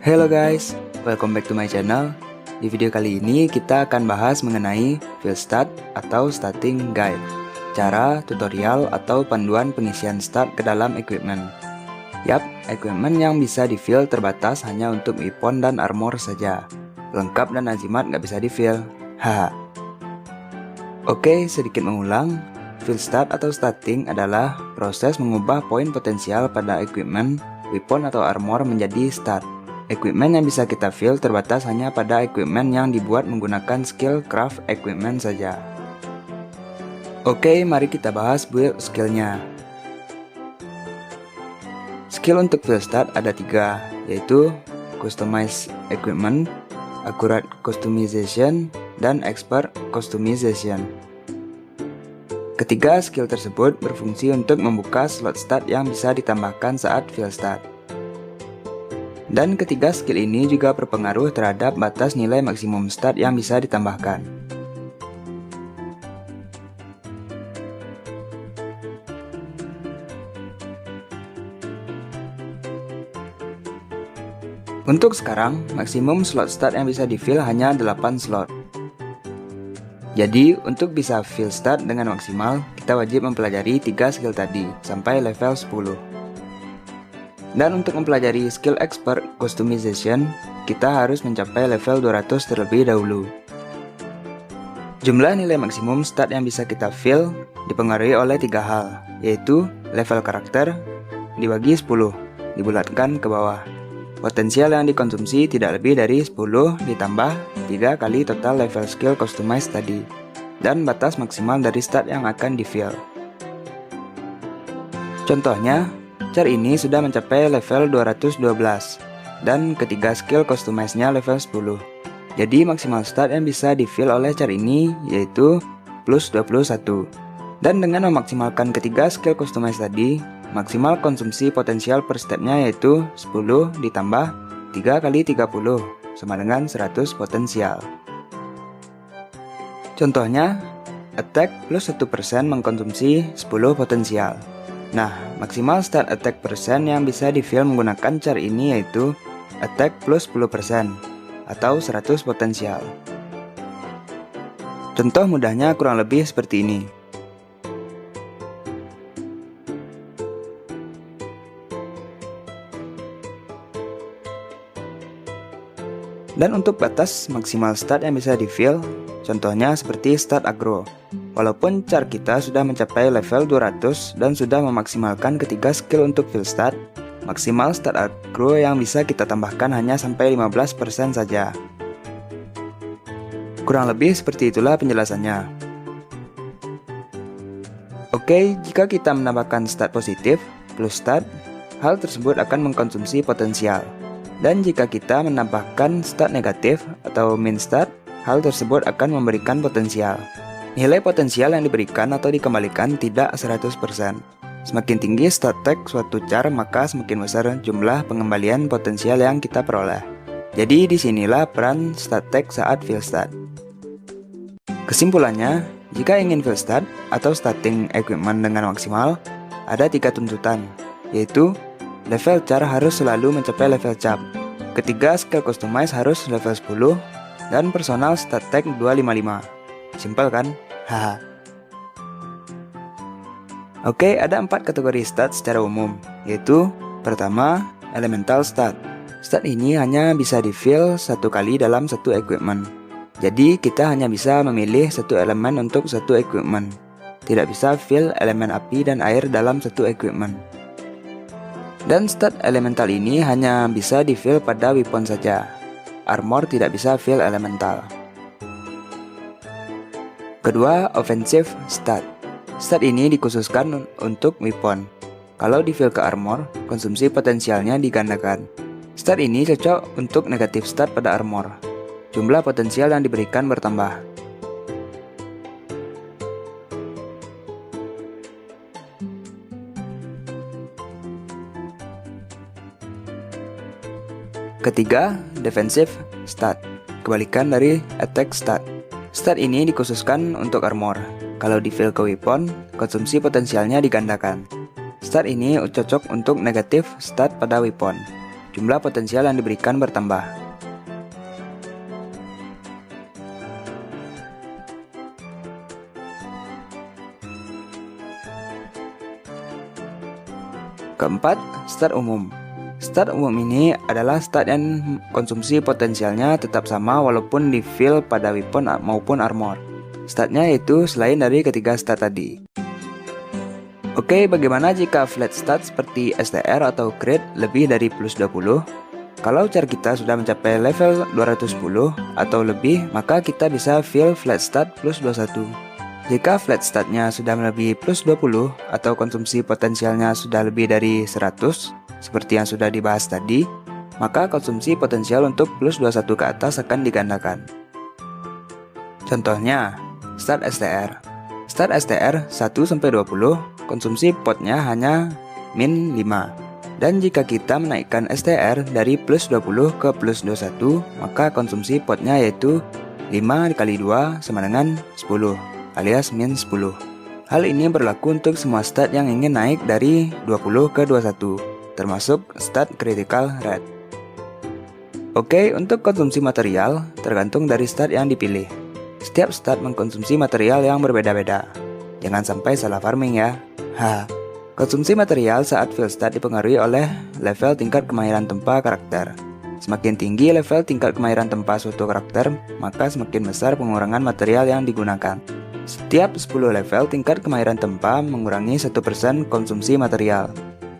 Hello guys, welcome back to my channel. Di video kali ini kita akan bahas mengenai field start atau starting guide, cara, tutorial, atau panduan pengisian start ke dalam equipment. Yap, equipment yang bisa di-fill terbatas hanya untuk weapon dan armor saja. Lengkap dan azimat nggak bisa di-fill. Haha. Oke, sedikit mengulang. Field start atau starting adalah proses mengubah poin potensial pada equipment, weapon, atau armor menjadi start. Equipment yang bisa kita fill terbatas hanya pada equipment yang dibuat menggunakan skill craft equipment saja. Oke, mari kita bahas build skillnya. Skill untuk field start ada 3, yaitu Customize Equipment, Accurate Customization, dan Expert Customization. Ketiga skill tersebut berfungsi untuk membuka slot start yang bisa ditambahkan saat field start. Dan ketiga skill ini juga berpengaruh terhadap batas nilai maksimum start yang bisa ditambahkan. Untuk sekarang, maksimum slot start yang bisa di-fill hanya 8 slot. Jadi, untuk bisa fill start dengan maksimal, kita wajib mempelajari 3 skill tadi, sampai level 10. Dan untuk mempelajari skill expert customization, kita harus mencapai level 200 terlebih dahulu. Jumlah nilai maksimum start yang bisa kita fill dipengaruhi oleh 3 hal, yaitu level karakter dibagi 10, dibulatkan ke bawah. Potensial yang dikonsumsi tidak lebih dari 10 ditambah 3 kali total level skill customize tadi, dan batas maksimal dari start yang akan di-fill. Contohnya, char ini sudah mencapai level 212 dan ketiga skill customize-nya level 10. Jadi maksimal start yang bisa di-fill oleh char ini yaitu plus 21. Dan dengan memaksimalkan ketiga skill customize tadi, maksimal konsumsi potensial per stepnya yaitu 10 ditambah 3 kali 30 sama dengan 100 potensial. Contohnya, attack plus 1% mengkonsumsi 10 potensial. Nah, maksimal start attack persen yang bisa di-fill menggunakan char ini yaitu attack plus 10% atau 100 potensial. Contoh mudahnya kurang lebih seperti ini. Dan untuk batas maksimal start yang bisa di-fill, contohnya seperti start aggro. Walaupun char kita sudah mencapai level 200 dan sudah memaksimalkan ketiga skill untuk field start, maksimal start aggro yang bisa kita tambahkan hanya sampai 15% saja. Kurang lebih seperti itulah penjelasannya. Oke, jika kita menambahkan start positif plus start, hal tersebut akan mengkonsumsi potensial. Dan jika kita menambahkan start negatif atau min start, hal tersebut akan memberikan potensial. Nilai potensial yang diberikan atau dikembalikan tidak 100%. Semakin tinggi start tag suatu char, maka semakin besar jumlah pengembalian potensial yang kita peroleh. Jadi disinilah peran start tag saat field start. Kesimpulannya, jika ingin field start atau starting equipment dengan maksimal, ada 3 tuntutan, yaitu level char harus selalu mencapai level cap, ketiga skill customize harus level 10, dan personal start tag 255. Simpel kan? Haha. Oke, ada 4 kategori start secara umum, yaitu pertama, elemental start. Start ini hanya bisa di-fill 1 kali dalam satu equipment. Jadi kita hanya bisa memilih satu elemen untuk satu equipment. Tidak bisa fill elemen api dan air dalam satu equipment. Dan start elemental ini hanya bisa di-fill pada weapon saja. Armor tidak bisa fill elemental. Kedua, offensive start. Start ini dikhususkan untuk weapon. Kalau di-fill ke armor, konsumsi potensialnya digandakan. Start ini cocok untuk negatif start pada armor. Jumlah potensial yang diberikan bertambah. Ketiga, defensive start. Kebalikan dari attack start. Start ini dikhususkan untuk armor. Kalau di fill ke weapon, konsumsi potensialnya digandakan. Stat ini cocok untuk negatif stat pada weapon. Jumlah potensial yang diberikan bertambah. Keempat, stat umum. Stat umum ini adalah stat yang konsumsi potensialnya tetap sama walaupun di fill pada weapon maupun armor. Statnya yaitu selain dari ketiga stat tadi. Oke, bagaimana jika flat stat seperti STR atau crit lebih dari plus 20? Kalau char kita sudah mencapai level 210 atau lebih, maka kita bisa fill flat stat plus 21. Jika flat statnya sudah melebihi plus 20 atau konsumsi potensialnya sudah lebih dari 100, seperti yang sudah dibahas tadi, maka konsumsi potensial untuk plus 21 ke atas akan digandakan. Contohnya, stat STR. Stat STR 1-20, konsumsi potnya hanya min 5. Dan jika kita menaikkan STR dari plus 20 ke plus 21, maka konsumsi potnya yaitu 5 dikali 2 sama dengan 10. Alias min 10. Hal ini berlaku untuk semua stat yang ingin naik dari 20 ke 21, termasuk stat critical rate. Oke, untuk konsumsi material tergantung dari stat yang dipilih. Setiap stat mengkonsumsi material yang berbeda-beda. Jangan sampai salah farming ya. Konsumsi material saat fill stat dipengaruhi oleh level tingkat kemahiran tempa karakter. Semakin tinggi level tingkat kemahiran tempa suatu karakter, maka semakin besar pengurangan material yang digunakan. Setiap 10 level tingkat kemahiran tempa mengurangi 1% konsumsi material.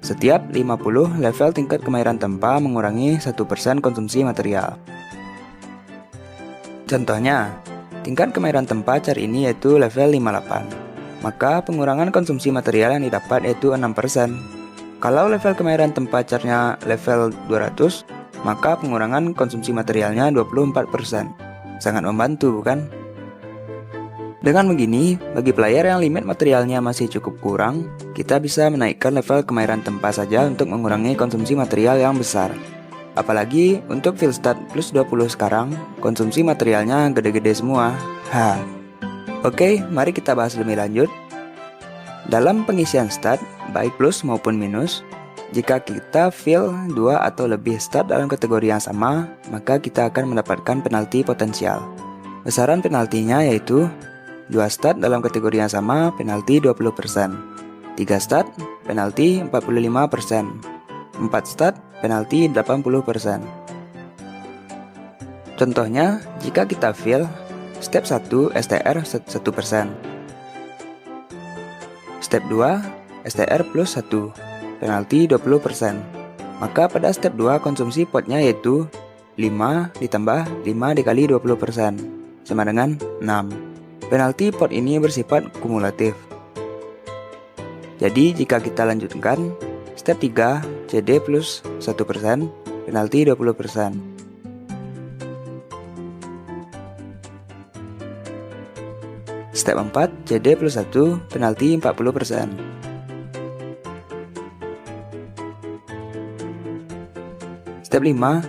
Setiap 50 level tingkat kemahiran tempa mengurangi 1% konsumsi material. Contohnya, tingkat kemahiran tempa char ini yaitu level 58. Maka pengurangan konsumsi material yang didapat yaitu 6%. Kalau level kemahiran tempa charnya level 200, maka pengurangan konsumsi materialnya 24%. Sangat membantu, bukan? Dengan begini, bagi player yang limit materialnya masih cukup kurang, kita bisa menaikkan level kemahiran tempa saja untuk mengurangi konsumsi material yang besar. Apalagi untuk fill stat plus 20 sekarang, konsumsi materialnya gede-gede semua. Oke, mari kita bahas lebih lanjut. Dalam pengisian stat, baik plus maupun minus, jika kita fill 2 atau lebih stat dalam kategori yang sama, maka kita akan mendapatkan penalti potensial. Besaran penaltinya yaitu 2 stat dalam kategori yang sama, penalti 20%. 3 stat, penalti 45%. 4 stat, penalti 80%. Contohnya, jika kita fill step 1 STR 1%, step 2 STR plus 1, penalti 20%. Maka pada step 2 konsumsi potnya yaitu 5 ditambah 5 dikali 20%, sama dengan 6. Penalti pot ini bersifat kumulatif. Jadi jika kita lanjutkan, step 3 CD plus 1%, penalti 20%. Step 4 CD plus 1, penalti 40%. Step 5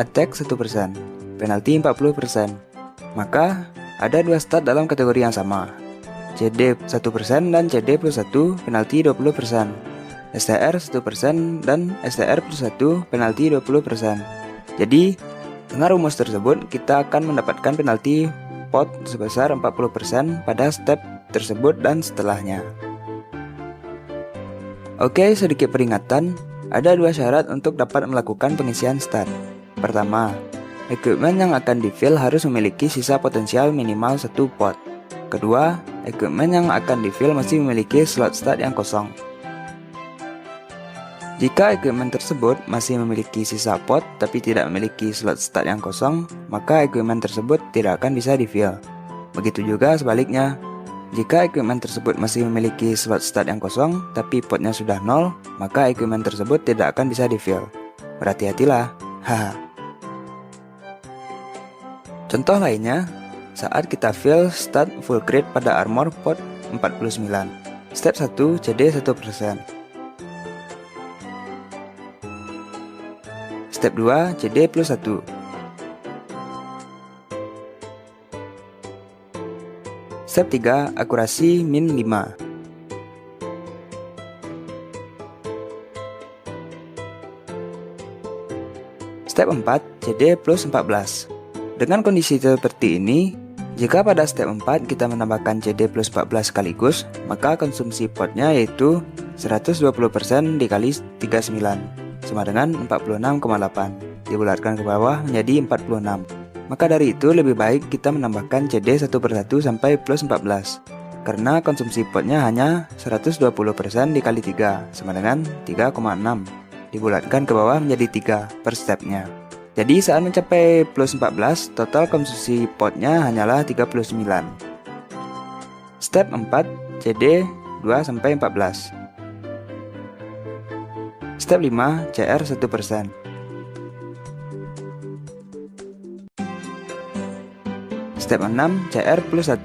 attack 1%, penalti 40%. Maka ada 2 stat dalam kategori yang sama, CD 1% dan CD plus 1, penalti 20%. STR 1% dan STR plus 1, penalti 20%. Jadi, dengan rumus tersebut, kita akan mendapatkan penalti pot sebesar 40% pada step tersebut dan setelahnya. Oke, sedikit peringatan, ada 2 syarat untuk dapat melakukan pengisian stat. Pertama, equipment yang akan di-fill harus memiliki sisa potensial minimal 1 pot. Kedua, equipment yang akan di-fill masih memiliki slot stat yang kosong. Jika equipment tersebut masih memiliki sisa pot tapi tidak memiliki slot stat yang kosong, maka equipment tersebut tidak akan bisa di-fill. Begitu juga sebaliknya, jika equipment tersebut masih memiliki slot stat yang kosong tapi potnya sudah 0, maka equipment tersebut tidak akan bisa di-fill. Berhati-hatilah. Contoh lainnya, saat kita fill stat full crit pada armor pot 49. Step 1 CD 1%. Step 2 CD plus 1. Step 3, akurasi min 5. Step 4, CD plus 14. Dengan kondisi seperti ini, jika pada step 4 kita menambahkan CD plus 14 sekaligus, maka konsumsi potnya yaitu 120% dikali 39, sama dengan 46,8. Dibulatkan ke bawah menjadi 46. Maka dari itu lebih baik kita menambahkan CD satu persatu sampai plus 14. Karena konsumsi potnya hanya 120% dikali 3, sama dengan 3,6. Dibulatkan ke bawah menjadi 3 per stepnya. Jadi saat mencapai plus 14, total konsumsi potnya hanyalah 39. Step 4, CD 2-14. Step 5, CR 1%. Step 6, CR plus 1.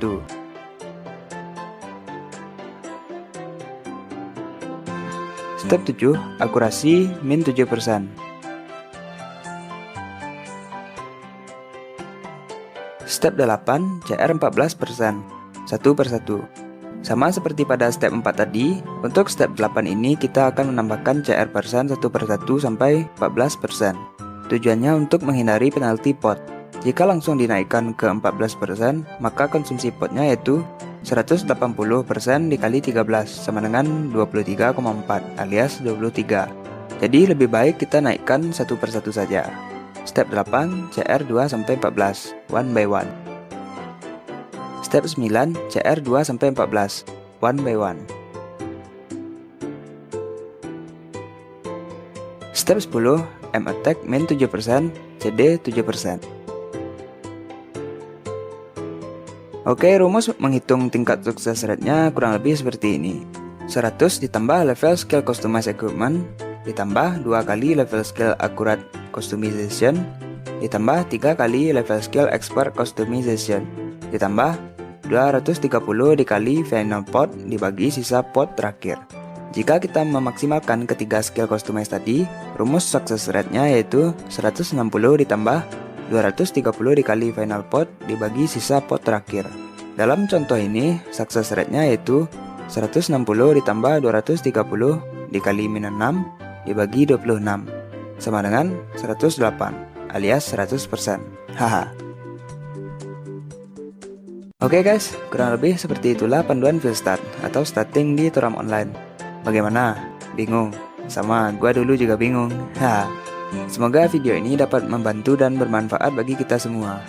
Step 7, akurasi min 7%. Step 8, CR 14%, satu persatu. Sama seperti pada step 4 tadi, untuk step 8 ini kita akan menambahkan CR persen satu persatu sampai 14%. Tujuannya untuk menghindari penalti pot. Jika langsung dinaikkan ke 14%, maka konsumsi potnya yaitu 180% dikali 13 sama dengan 23,4 alias 23. Jadi lebih baik kita naikkan satu persatu saja. Step 8, CR 2-14, 1 by 1. Step 9, CR 2-14, 1 by 1. Step 10, M attack min 7%, CD 7%. Oke, rumus menghitung tingkat sukses rate-nya kurang lebih seperti ini. 100 ditambah level skill customize equipment, ditambah 2 kali level skill accurate customization, ditambah 3 kali level skill expert customization, ditambah 230 dikali final pot dibagi sisa pot terakhir. Jika kita memaksimalkan ketiga skill customize tadi, rumus success rate-nya yaitu 160 ditambah 230 dikali final pot dibagi sisa pot terakhir. Dalam contoh ini, success rate-nya yaitu 160 ditambah 230 dikali min 6 dibagi 26, sama dengan 108 alias 100%. Haha. Oke guys, kurang lebih seperti itulah panduan field start atau starting di Toram Online. Bagaimana? Bingung? Sama gua dulu juga bingung. Haha. Semoga video ini dapat membantu dan bermanfaat bagi kita semua.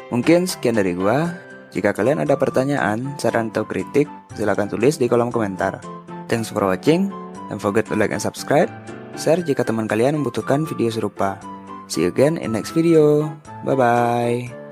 Mungkin sekian dari gua. Jika kalian ada pertanyaan, saran atau kritik, silahkan tulis di kolom komentar. Thanks for watching. Don't forget to like and subscribe. Share jika teman kalian membutuhkan video serupa. See you again in next video. Bye bye.